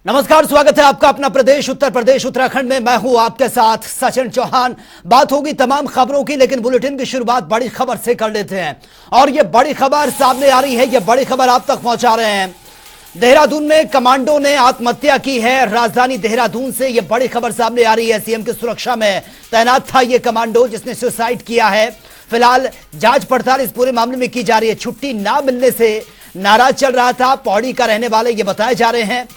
नमस्कार, स्वागत है आपका अपना प्रदेश उत्तर प्रदेश उत्तराखंड में। मैं हूं आपके साथ सचिन चौहान। बात होगी तमाम खबरों की, लेकिन बुलेटिन की शुरुआत बड़ी खबर से कर लेते हैं। और ये बड़ी खबर सामने आ रही है, ये बड़ी खबर आप तक पहुंचा रहे हैं। देहरादून में कमांडो ने आत्महत्या की है। राजधानी देहरादून से ये बड़ी खबर सामने आ रही है। सीएम की सुरक्षा में तैनात था ये कमांडो जिसने सुसाइड किया है। फिलहाल जांच पड़ताल इस पूरे मामले में की जा रही है। छुट्टी ना मिलने से नाराज चल रहा था, पौड़ी का रहने वाले ये बताए जा रहे हैं।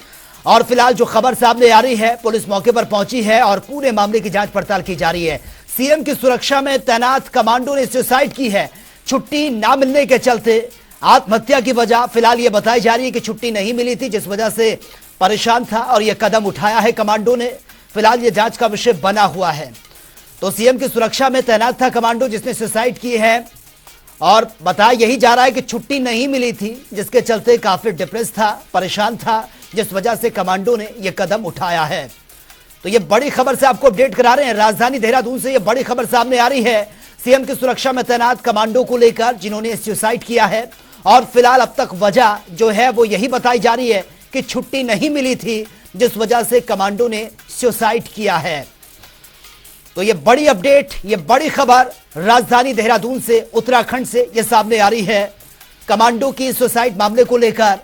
और फिलहाल जो खबर सामने आ रही है, पुलिस मौके पर पहुंची है और पूरे मामले की जांच पड़ताल की जा रही है। सीएम की सुरक्षा में तैनात कमांडो ने सुसाइड की है। छुट्टी ना मिलने के चलते आत्महत्या की वजह फिलहाल यह बताई जा रही है कि छुट्टी नहीं मिली थी, जिस वजह से परेशान था और यह कदम उठाया है कमांडो ने। फिलहाल यह जांच का विषय बना हुआ है। तो सीएम की सुरक्षा में तैनात था कमांडो जिसने सुसाइड की है और बताया यही जा रहा है कि छुट्टी नहीं मिली थी, जिसके चलते काफी डिप्रेस था, परेशान था, जिस वजह से कमांडो ने यह कदम उठाया है। तो यह बड़ी खबर से आपको अपडेट करा रहे हैं। राजधानी देहरादून से यह बड़ी खबर सामने आ रही है सीएम की सुरक्षा में तैनात कमांडो को लेकर, जिन्होंने सुसाइड किया है। और फिलहाल अब तक वजह जो है वो यही बताई जा रही है कि छुट्टी नहीं मिली थी, जिस वजह से कमांडो ने सुसाइड किया है। तो ये बड़ी अपडेट, ये बड़ी खबर राजधानी देहरादून से, उत्तराखंड से ये सामने आ रही है। कमांडो की सुसाइड मामले को लेकर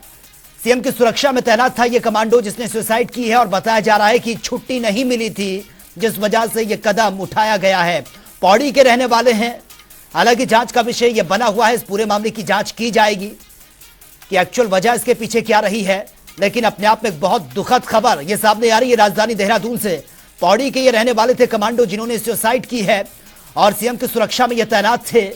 सीएम की सुरक्षा में तैनात था ये कमांडो जिसने सुसाइड की है और बताया जा रहा है कि छुट्टी नहीं मिली थी, जिस वजह से ये कदम उठाया गया है। पौड़ी के रहने वाले हैं। हालांकि जांच का विषय ये बना हुआ है, इस पूरे मामले की जांच की जाएगी कि एक्चुअल वजह इसके पीछे क्या रही है। लेकिन अपने आप में एक बहुत दुखद खबर ये सामने आ रही है राजधानी देहरादून से। पौड़ी के ये रहने वाले थे कमांडो जिन्होंने सुसाइड की है और सीएम की सुरक्षा में ये तैनात थे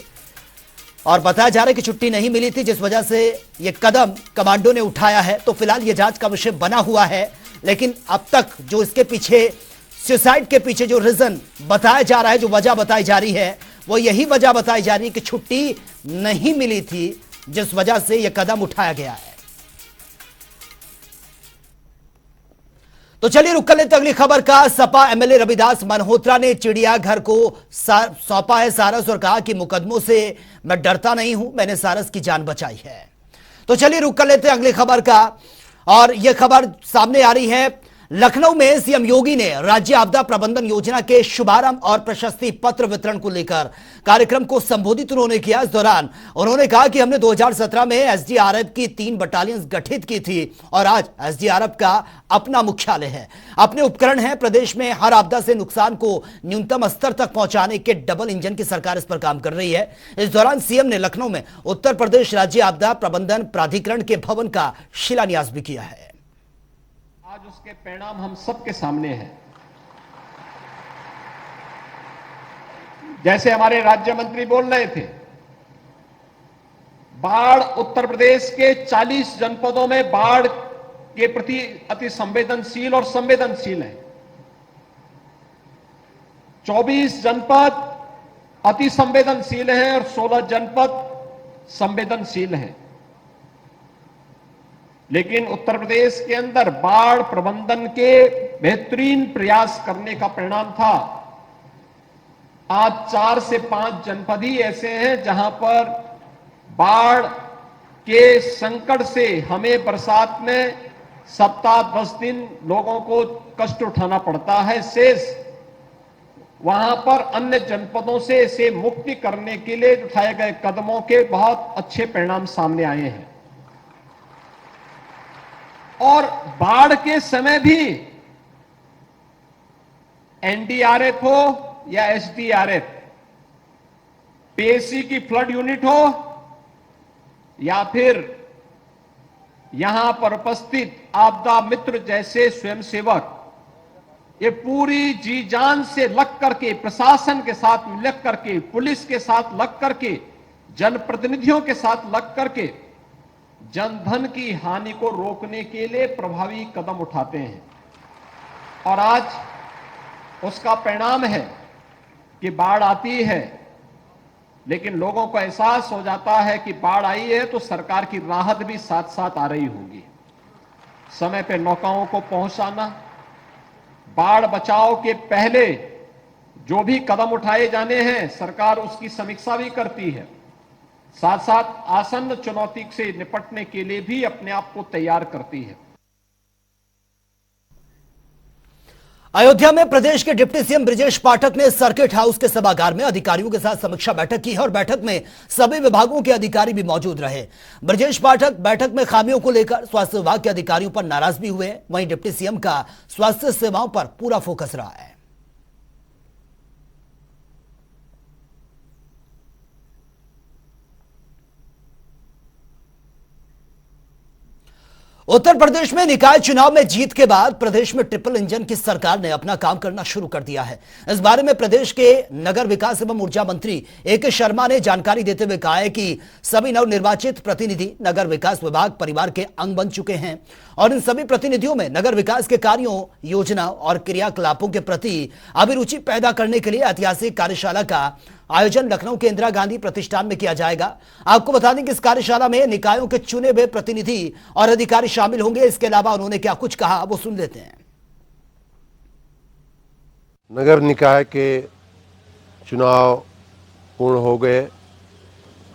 और बताया जा रहा है कि छुट्टी नहीं मिली थी, जिस वजह से ये कदम कमांडो ने उठाया है। तो फिलहाल ये जांच का विषय बना हुआ है, लेकिन अब तक जो इसके पीछे, सुसाइड के पीछे जो रीजन बताया जा रहा है, जो वजह बताई जा रही है, वो यही वजह बताई जा रही है कि छुट्टी नहीं मिली थी, जिस वजह से यह कदम उठाया गया है। तो चलिए रुक कर लेते अगली खबर का। सपा एमएलए रविदास मल्होत्रा ने चिड़ियाघर को सौंपा है सारस और कहा कि मुकदमों से मैं डरता नहीं हूं, मैंने सारस की जान बचाई है। तो चलिए रुक कर लेते अगली खबर का। और यह खबर सामने आ रही है लखनऊ में सीएम योगी ने राज्य आपदा प्रबंधन योजना के शुभारंभ और प्रशस्ति पत्र वितरण को लेकर कार्यक्रम को संबोधित उन्होंने किया। इस दौरान उन्होंने कहा कि हमने 2017 में एसडीआरएफ की 3 बटालियन गठित की थी और आज एसडीआरएफ का अपना मुख्यालय है, अपने उपकरण है। प्रदेश में हर आपदा से नुकसान को न्यूनतम स्तर तक पहुंचाने के डबल इंजन की सरकार इस पर काम कर रही है। इस दौरान सीएम ने लखनऊ में उत्तर प्रदेश राज्य आपदा प्रबंधन प्राधिकरण के भवन का शिलान्यास भी किया है। आज उसके परिणाम हम सबके सामने हैं। जैसे हमारे राज्य मंत्री बोल रहे थे, बाढ़ उत्तर प्रदेश के 40 जनपदों में बाढ़ के प्रति अति संवेदनशील और संवेदनशील है। 24 जनपद अति संवेदनशील हैं और 16 जनपद संवेदनशील हैं। लेकिन उत्तर प्रदेश के अंदर बाढ़ प्रबंधन के बेहतरीन प्रयास करने का परिणाम था आज 4 से 5 जनपद ही ऐसे हैं जहां पर बाढ़ के संकट से हमें बरसात में सप्ताह 10 दिन लोगों को कष्ट उठाना पड़ता है। शेष वहां पर अन्य जनपदों से इसे मुक्ति करने के लिए उठाए गए कदमों के बहुत अच्छे परिणाम सामने आए हैं। और बाढ़ के समय भी एनडीआरएफ हो या एसडीआरएफ, पीएसी की फ्लड यूनिट हो या फिर यहां पर उपस्थित आपदा मित्र जैसे स्वयंसेवक, ये पूरी जी जान से लग करके, प्रशासन के साथ लग करके, पुलिस के साथ लग करके, जनप्रतिनिधियों के साथ लग करके जनधन की हानि को रोकने के लिए प्रभावी कदम उठाते हैं। और आज उसका परिणाम है कि बाढ़ आती है, लेकिन लोगों को एहसास हो जाता है कि बाढ़ आई है तो सरकार की राहत भी साथ साथ आ रही होगी। समय पे नौकाओं को पहुंचाना, बाढ़ बचाव के पहले जो भी कदम उठाए जाने हैं सरकार उसकी समीक्षा भी करती है। साथ साथ आसन्न चुनौती से निपटने के लिए भी अपने आप को तैयार करती है। अयोध्या में प्रदेश के डिप्टी सीएम ब्रजेश पाठक ने सर्किट हाउस के सभागार में अधिकारियों के साथ समीक्षा बैठक की है और बैठक में सभी विभागों के अधिकारी भी मौजूद रहे। ब्रजेश पाठक बैठक में खामियों को लेकर स्वास्थ्य विभाग के अधिकारियों पर नाराज भी हुए। वहीं डिप्टी सीएम का स्वास्थ्य सेवाओं पर पूरा फोकस रहा है। उत्तर प्रदेश में निकाय चुनाव में जीत के बाद प्रदेश में ट्रिपल इंजन की सरकार ने अपना काम करना शुरू कर दिया है। इस बारे में प्रदेश के नगर विकास एवं ऊर्जा मंत्री ए.के. शर्मा ने जानकारी देते हुए कहा है कि सभी नवनिर्वाचित प्रतिनिधि नगर विकास विभाग परिवार के अंग बन चुके हैं और इन सभी प्रतिनिधियों में नगर विकास के कार्यों, योजना और क्रियाकलापों के प्रति अभिरुचि पैदा करने के लिए ऐतिहासिक कार्यशाला का आयोजन लखनऊ के इंदिरा गांधी प्रतिष्ठान में किया जाएगा। आपको बता दें कि इस कार्यशाला में निकायों के चुने हुए प्रतिनिधि और अधिकारी शामिल होंगे। इसके अलावा उन्होंने क्या कुछ कहा वो सुन लेते हैं। नगर निकाय के चुनाव पूर्ण हो गए।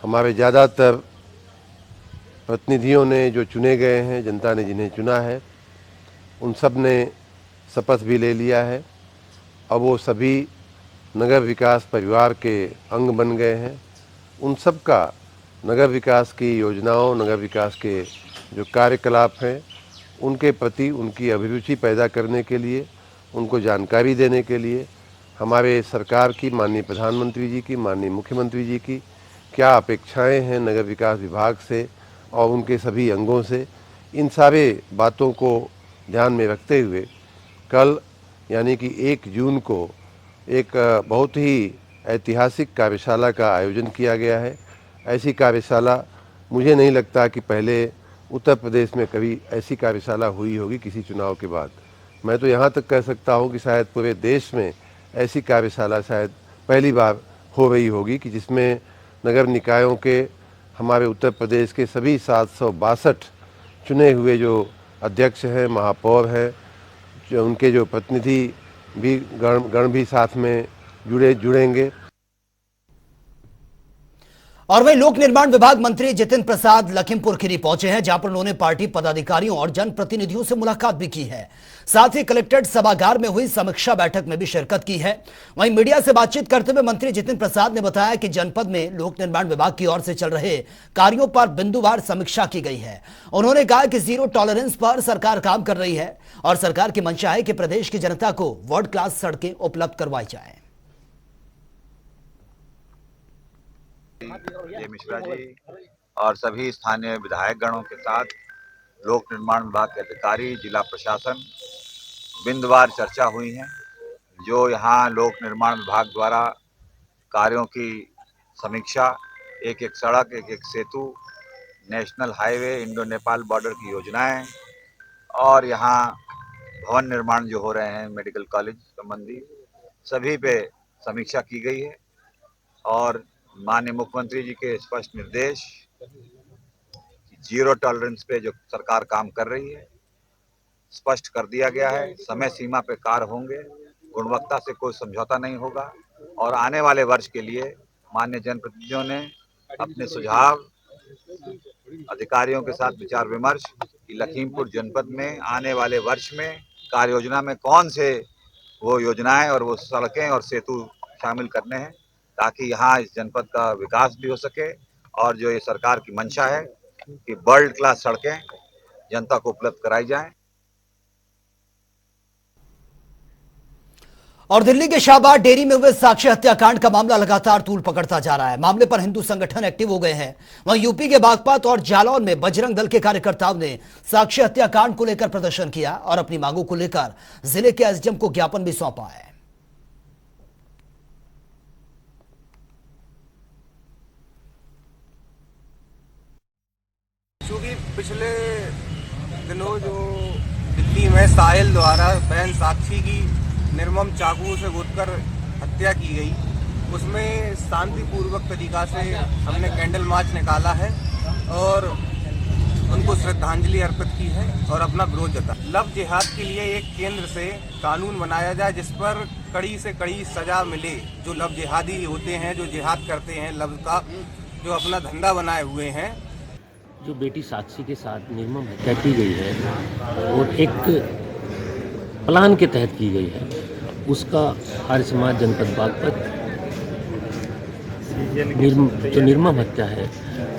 हमारे ज़्यादातर प्रतिनिधियों ने जो चुने गए हैं, जनता ने जिन्हें चुना है, उन सब ने शपथ भी ले लिया है। अब वो सभी नगर विकास परिवार के अंग बन गए हैं। उन सब का नगर विकास की योजनाओं, नगर विकास के जो कार्यकलाप हैं, उनके प्रति उनकी अभिरुचि पैदा करने के लिए, उनको जानकारी देने के लिए हमारे सरकार की, माननीय प्रधानमंत्री जी की, माननीय मुख्यमंत्री जी की क्या अपेक्षाएं हैं नगर विकास विभाग से और उनके सभी अंगों से, इन सारे बातों को ध्यान में रखते हुए कल यानी कि 1 जून को एक बहुत ही ऐतिहासिक कार्यशाला का आयोजन किया गया है। ऐसी कार्यशाला मुझे नहीं लगता कि पहले उत्तर प्रदेश में कभी ऐसी कार्यशाला हुई होगी किसी चुनाव के बाद। मैं तो यहाँ तक कह सकता हूँ कि शायद पूरे देश में ऐसी कार्यशाला शायद पहली बार हो रही होगी कि जिसमें नगर निकायों के हमारे उत्तर प्रदेश के सभी 762 चुने हुए जो अध्यक्ष हैं, महापौर हैं, जो उनके जो प्रतिनिधि भी गण भी साथ में जुड़ेंगे। और वहीं लोक निर्माण विभाग मंत्री जितिन प्रसाद लखीमपुर खीरी पहुंचे हैं, जहां पर उन्होंने पार्टी पदाधिकारियों और जनप्रतिनिधियों से मुलाकात भी की है। साथ ही कलेक्ट्रेट सभागार में हुई समीक्षा बैठक में भी शिरकत की है। वहीं मीडिया से बातचीत करते हुए मंत्री जितिन प्रसाद ने बताया कि जनपद में लोक निर्माण विभाग की ओर से चल रहे कार्यों पर बिंदुवार समीक्षा की गई है। उन्होंने कहा कि जीरो टॉलरेंस पर सरकार काम कर रही है और सरकार की मंशा है कि प्रदेश की जनता को वर्ल्ड क्लास सड़कें उपलब्ध करवाई जाए। ये मिश्रा जी और सभी स्थानीय विधायक गणों के साथ लोक निर्माण विभाग के अधिकारी, जिला प्रशासन, बिंदुवार चर्चा हुई है। जो यहाँ लोक निर्माण विभाग द्वारा कार्यों की समीक्षा, एक एक सड़क, एक एक सेतु, national highway, Indo Nepal border की योजनाएं और यहाँ भवन निर्माण जो हो रहे हैं, मेडिकल कॉलेज संबंधी, सभी पे समीक्षा की गई है। और माननीय मुख्यमंत्री जी के स्पष्ट निर्देश, जीरो टॉलरेंस पे जो सरकार काम कर रही है, स्पष्ट कर दिया गया है। समय सीमा पे कार्य होंगे, गुणवत्ता से कोई समझौता नहीं होगा। और आने वाले वर्ष के लिए माननीय जनप्रतिनिधियों ने अपने सुझाव अधिकारियों के साथ विचार विमर्श कि लखीमपुर जनपद में आने वाले वर्ष में कार्य योजना में कौन से वो योजनाएं और वो सड़कें और सेतु शामिल करने हैं, ताकि यहाँ इस जनपद का विकास भी हो सके और जो ये सरकार की मंशा है कि वर्ल्ड क्लास सड़कें जनता को उपलब्ध कराई जाएं। और दिल्ली के शाहबाद डेयरी में हुए साक्ष्य हत्याकांड का मामला लगातार तूल पकड़ता जा रहा है। मामले पर हिंदू संगठन एक्टिव हो गए हैं। वहीं यूपी के बागपत और जालौन में बजरंग दल के कार्यकर्ताओं ने साक्ष्य हत्याकांड को लेकर प्रदर्शन किया और अपनी मांगों को लेकर जिले के एसडीएम को ज्ञापन भी सौंपा है। क्योंकि पिछले दिनों जो दिल्ली में साहिल द्वारा बहन साक्षी की निर्मम चाकू से गोदकर हत्या की गई, उसमें शांतिपूर्वक तरीका से हमने कैंडल मार्च निकाला है और उनको श्रद्धांजलि अर्पित की है और अपना विरोध जता। लव जिहाद के लिए एक केंद्र से कानून बनाया जाए जिस पर कड़ी से कड़ी सजा मिले। जो लव जिहादी होते हैं, जो जिहाद करते हैं, लव का जो अपना धंधा बनाए हुए हैं। जो बेटी साक्षी के साथ निर्मम हत्या की गई है और एक प्लान के तहत की गई है, उसका आर्य समाज जनपद बागपत जो निर्मम हत्या है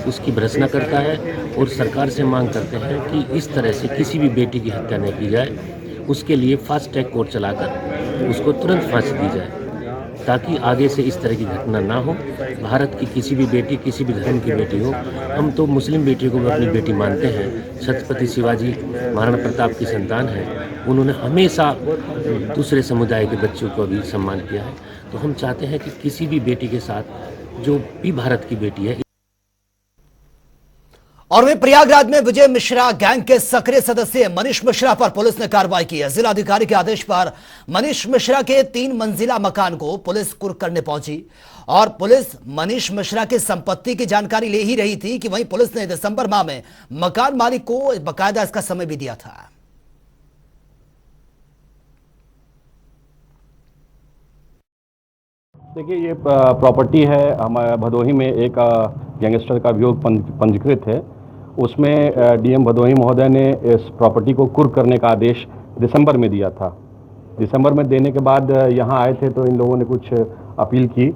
उसकी भर्त्सना करता है और सरकार से मांग करते हैं कि इस तरह से किसी भी बेटी की हत्या नहीं की जाए। उसके लिए फास्ट ट्रैक कोर्ट चलाकर उसको तुरंत फांसी दी जाए ताकि आगे से इस तरह की घटना ना हो। भारत की किसी भी बेटी, किसी भी धर्म की बेटी हो, हम तो मुस्लिम बेटियों को भी अपनी बेटी मानते हैं। छत्रपति शिवाजी महाराणा प्रताप की संतान है, उन्होंने हमेशा दूसरे समुदाय के बच्चों को भी सम्मान किया है। तो हम चाहते हैं कि किसी भी बेटी के साथ जो भी भारत की बेटी है। और वहीं प्रयागराज में विजय मिश्रा गैंग के सक्रिय सदस्य मनीष मिश्रा पर पुलिस ने कार्रवाई की है। जिलाधिकारी के आदेश पर मनीष मिश्रा के 3 मंजिला मकान को पुलिस कुर्क करने पहुंची और पुलिस मनीष मिश्रा की संपत्ति की जानकारी ले ही रही थी कि वहीं पुलिस ने दिसंबर माह में मकान मालिक को बाकायदा इसका समय भी दिया था। देखिए, ये प्रॉपर्टी है हमारे भदोही में एक गैंगस्टर का अभियोग पंजीकृत है। उसमें डीएम भदोही महोदय ने इस प्रॉपर्टी को कुर्क करने का आदेश दिसंबर में दिया था। दिसंबर में देने के बाद यहाँ आए थे तो इन लोगों ने कुछ अपील की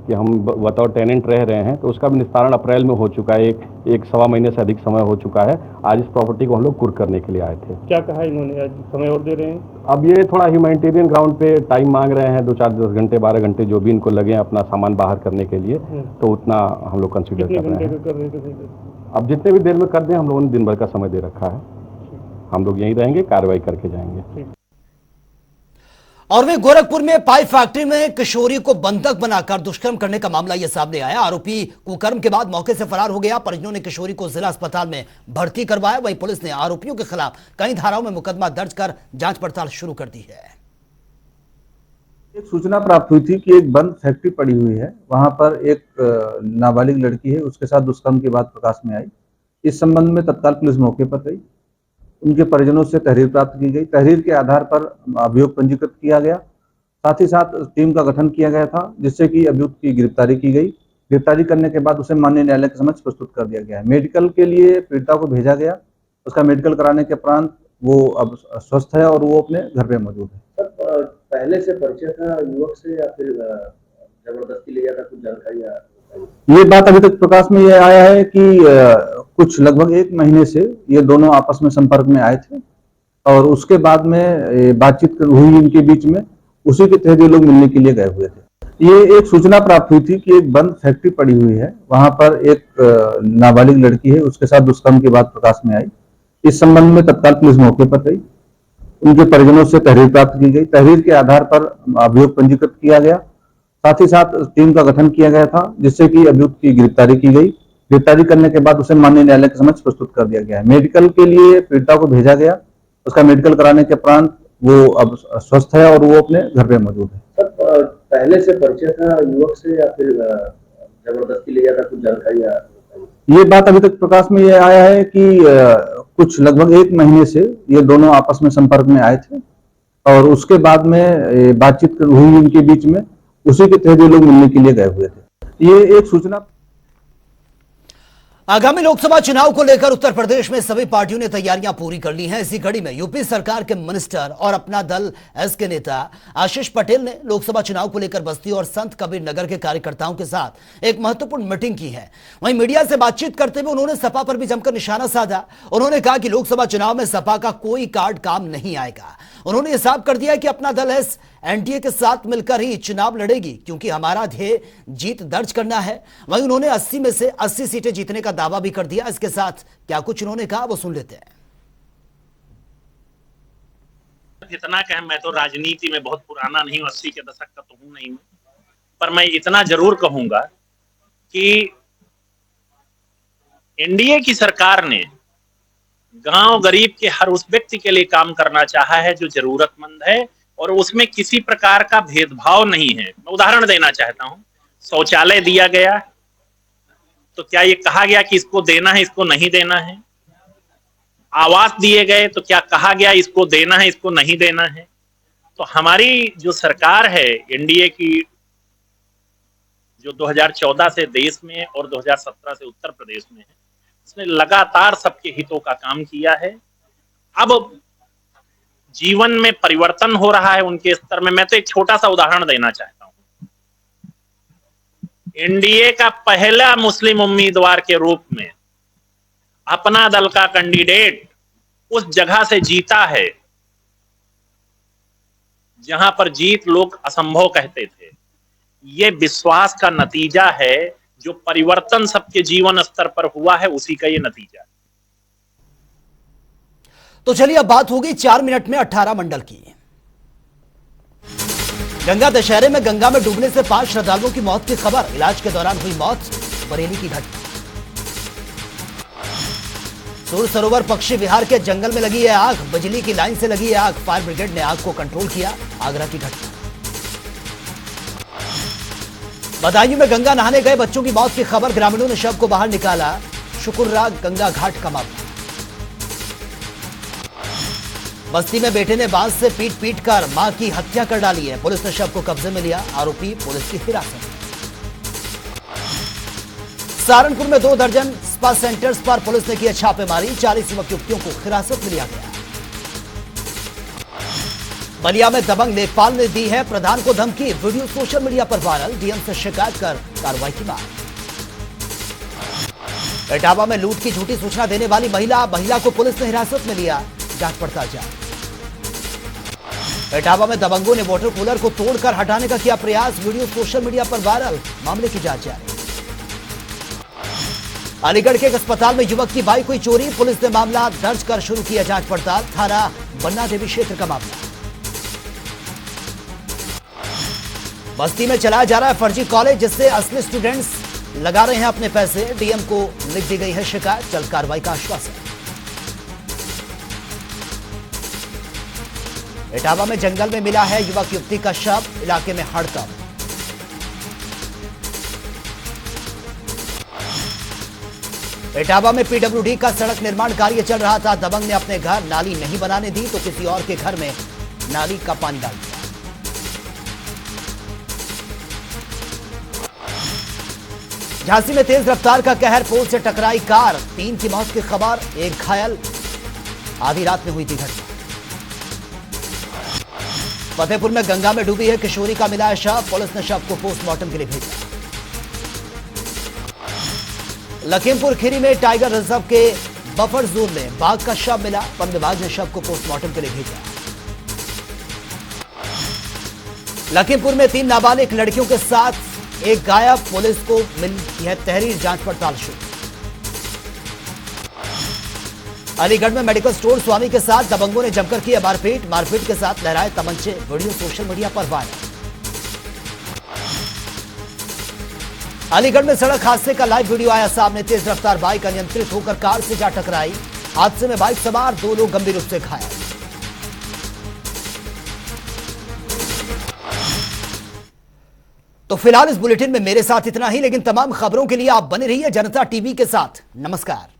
कि हम बतौर टेनेंट रह रहे हैं, तो उसका भी निस्तारण अप्रैल में हो चुका है। एक सवा महीने से अधिक समय हो चुका है। आज इस प्रॉपर्टी को हम लोग कुर्क करने के लिए आए थे। क्या कहा इन्होंने, आज समय और दे रहे हैं? अब ये थोड़ा ह्यूमैनिटेरियन ग्राउंड पे टाइम मांग रहे हैं, 2-4-10 घंटे 12 घंटे जो भी इनको लगे अपना सामान बाहर करने के लिए, तो उतना हम लोग कंसिडर कर रहे हैं। अब जितने भी देर में कर दें, हम लोगों ने दिन भर का समय दे रखा है। हम लोग यहीं रहेंगे, कार्रवाई करके जाएंगे। और वे गोरखपुर में पाइप फैक्ट्री में किशोरी को बंधक बनाकर दुष्कर्म करने का मामला यह सामने आया। आरोपी कुकर्म के बाद मौके से फरार हो गया। परिजनों ने किशोरी को जिला अस्पताल में भर्ती करवाया। वहीं पुलिस ने आरोपियों के खिलाफ कई धाराओं में मुकदमा दर्ज कर जांच पड़ताल शुरू कर दी है। एक सूचना प्राप्त हुई थी कि एक बंद फैक्ट्री पड़ी हुई है, वहां पर एक नाबालिग लड़की है, उसके साथ दुष्कर्म की बात प्रकाश में आई। इस संबंध में तत्काल पुलिस मौके पर गई, उनके परिजनों से तहरीर प्राप्त की गई। तहरीर के आधार पर अभियोग पंजीकृत किया गया। साथ ही साथ टीम का गठन किया गया था, जिससे कि अभियुक्त की गिरफ्तारी की गई। गिरफ्तारी करने के बाद उसे माननीय न्यायालय के समक्ष प्रस्तुत कर दिया गया है। मेडिकल के लिए पीड़िता को भेजा गया। उसका मेडिकल कराने के उपरांत वो अब स्वस्थ है और वो अपने घर पे मौजूद है। सर, पहले से परिचय था युवक से या फिर जबरदस्ती ले जाता, कुछ जानकारी? ये बात अभी तक प्रकाश में ये आया है कि कुछ लगभग 1 महीने से ये दोनों आपस में संपर्क में आए थे और उसके बाद में बातचीत हुई इनके बीच में। उसी के तहत ये लोग मिलने के लिए गए हुए थे। ये एक सूचना प्राप्त हुई थी कि एक बंद फैक्ट्री पड़ी हुई है, वहां पर एक नाबालिग लड़की है, उसके साथ दुष्कर्म की बात प्रकाश में आई। इस संबंध में तत्काल पुलिस मौके पर गई, उनके परिजनों से तहरीर प्राप्त की गई। तहरीर के आधार पर अभियोग पंजीकृत किया गया। साथ ही साथ टीम का गठन किया गया था, जिससे कि अभियुक्त की गिरफ्तारी की गई। गिरफ्तारी करने के बाद उसे माननीय न्यायालय के समक्ष प्रस्तुत कर दिया गया है। मेडिकल के लिए पीड़िता को भेजा गया। उसका मेडिकल कराने के उपरांत वो अब स्वस्थ है और वो अपने घर पे मौजूद है। सर, पहले से परिचय था युवक से या फिर जबरदस्ती ले जाता, कुछ जानकारी? ये बात अभी तक प्रकाश में ये आया है कि कुछ लगभग 1 महीने से ये दोनों आपस में संपर्क में आए थे और उसके बाद में बातचीत हुई इनके बीच में। उसी के तहत ये लोग मिलने के लिए गए हुए थे। ये एक सूचना। आगामी लोकसभा चुनाव को लेकर उत्तर प्रदेश में सभी पार्टियों ने तैयारियां पूरी कर ली हैं। इसी कड़ी में यूपी सरकार के मिनिस्टर और अपना दल एस के नेता आशीष पटेल ने लोकसभा चुनाव को लेकर बस्ती और संत कबीर नगर के कार्यकर्ताओं के साथ एक महत्वपूर्ण मीटिंग की है। वहीं मीडिया से बातचीत करते हुए उन्होंने सपा पर भी जमकर निशाना साधा। उन्होंने कहा कि लोकसभा चुनाव में सपा का कोई कार्ड काम नहीं आएगा। उन्होंने यह साफ कर दिया कि अपना दल एनडीए के साथ मिलकर ही चुनाव लड़ेगी, क्योंकि हमारा ध्येय जीत दर्ज करना है। वहीं उन्होंने 80 में से 80 सीटें जीतने का दावा भी कर दिया। इसके साथ क्या कुछ उन्होंने कहा वो सुन लेते हैं। इतना कहें, मैं तो राजनीति में बहुत पुराना नहीं हूं, 80 के दशक का तो हूं नहीं, पर मैं इतना जरूर कहूंगा कि एनडीए की सरकार ने गांव गरीब के हर उस व्यक्ति के लिए काम करना चाहा है जो जरूरतमंद है, और उसमें किसी प्रकार का भेदभाव नहीं है। मैं उदाहरण देना चाहता हूं, शौचालय दिया गया तो क्या ये कहा गया कि इसको देना है, इसको नहीं देना है? आवास दिए गए तो क्या कहा गया इसको देना है, इसको नहीं देना है? तो हमारी जो सरकार है एनडीए की, जो 2014 से देश में और 2017 से उत्तर प्रदेश में है, उसने लगातार सबके हितों का काम किया है। अब जीवन में परिवर्तन हो रहा है उनके स्तर में। मैं तो एक छोटा सा उदाहरण देना चाहता हूं। एनडीए का पहला मुस्लिम उम्मीदवार के रूप में अपना दल का कैंडिडेट उस जगह से जीता है जहां पर जीत लोग असंभव कहते थे। ये विश्वास का नतीजा है, जो परिवर्तन सबके जीवन स्तर पर हुआ है उसी का ये नतीजा है। तो चलिए अब बात होगी 4 मिनट में 18 मंडल की। गंगा दशहरे में गंगा में डूबने से 5 श्रद्धालुओं की मौत की खबर। इलाज के दौरान हुई मौत, बरेली की घटना। सूर सरोवर पक्षी विहार के जंगल में लगी है आग, बिजली की लाइन से लगी है आग, फायर ब्रिगेड ने आग को कंट्रोल किया। आगरा की घटना। बदायूं में गंगा नहाने गए बच्चों की मौत की खबर। ग्रामीणों ने शव को बाहर निकाला। शुक्रराग गंगा घाट का मामला। बस्ती में बेटे ने बांस से पीट पीट कर मां की हत्या कर डाली है। पुलिस ने शव को कब्जे में लिया। आरोपी पुलिस की हिरासत में। सहारनपुर में 2 दर्जन स्पा सेंटर्स पर पुलिस ने किया छापेमारी। 40 युवक युवतियों को हिरासत में लिया गया। बलिया में दबंग लेखपाल ने दी है प्रधान को धमकी। वीडियो सोशल मीडिया पर वायरल। डीएम से शिकायत कर कार्रवाई की मांग। इटावा में लूट की झूठी सूचना देने वाली महिला को पुलिस ने हिरासत में लिया। जांच पड़ताल जारी। इटावा में दबंगों ने वाटर कूलर को तोड़कर हटाने का किया प्रयास। वीडियो सोशल मीडिया पर वायरल। मामले की जांच जारी। अलीगढ़ के एक अस्पताल में युवक की बाइक हुई चोरी। पुलिस ने मामला दर्ज कर शुरू किया जांच पड़ताल। थाना बन्ना देवी क्षेत्र का मामला। बस्ती में चलाया जा रहा है फर्जी कॉलेज, जिससे असली स्टूडेंट्स लगा रहे हैं अपने पैसे। डीएम को लिख दी गई है शिकायत। जल्द कार्रवाई का आश्वासन। इटावा में जंगल में मिला है युवक युवती का शव। इलाके में हड़कंप। इटावा में पीडब्ल्यूडी का सड़क निर्माण कार्य चल रहा था। दबंग ने अपने घर नाली नहीं बनाने दी तो किसी और के घर में नाली का पानी डाल दिया। झांसी में तेज रफ्तार का कहर। पोल से टकराई कार। 3 की मौत की खबर, 1 घायल। आधी रात में हुई थी घटना। फतेहपुर में गंगा में डूबी है किशोरी का मिला है शव। पुलिस ने शव को पोस्टमार्टम के लिए भेजा। लखीमपुर खीरी में टाइगर रिजर्व के बफर जोन में बाघ का शव मिला। वन विभाग ने शव को पोस्टमार्टम के लिए भेजा। लखीमपुर में 3 नाबालिग लड़कियों के साथ एक गायब। पुलिस को मिली है तहरीर। जांच पड़ताल शुरू। अलीगढ़ में मेडिकल स्टोर स्वामी के साथ दबंगों ने जमकर किया मारपीट के साथ लहराए तमंचे। वीडियो सोशल मीडिया पर वायरल। अलीगढ़ में सड़क हादसे का लाइव वीडियो आया सामने। तेज रफ्तार बाइक अनियंत्रित होकर कार से जा टकराई। हादसे में बाइक सवार 2 लोग गंभीर रूप से घायल। तो फिलहाल इस बुलेटिन में मेरे साथ इतना ही, लेकिन तमाम खबरों के लिए आप बने रहिए जनता टीवी के साथ। नमस्कार।